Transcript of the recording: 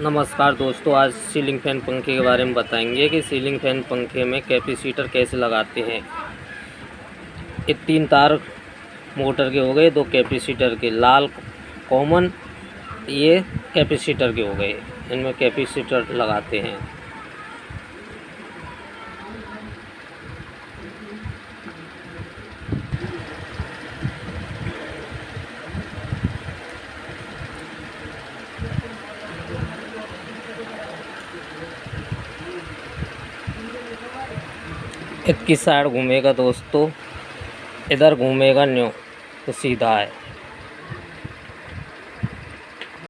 नमस्कार दोस्तों, आज सीलिंग फैन पंखे के बारे में बताएंगे कि सीलिंग फैन पंखे में कैपेसिटर कैसे लगाते हैं। ये 3 तार मोटर के हो गए, 2 कैपेसिटर के, लाल कॉमन ये कैपेसिटर के हो गए। इनमें कैपेसिटर लगाते हैं। इसकी साइड घूमेगा दोस्तों, इधर घूमेगा न्यू तो सीधा है।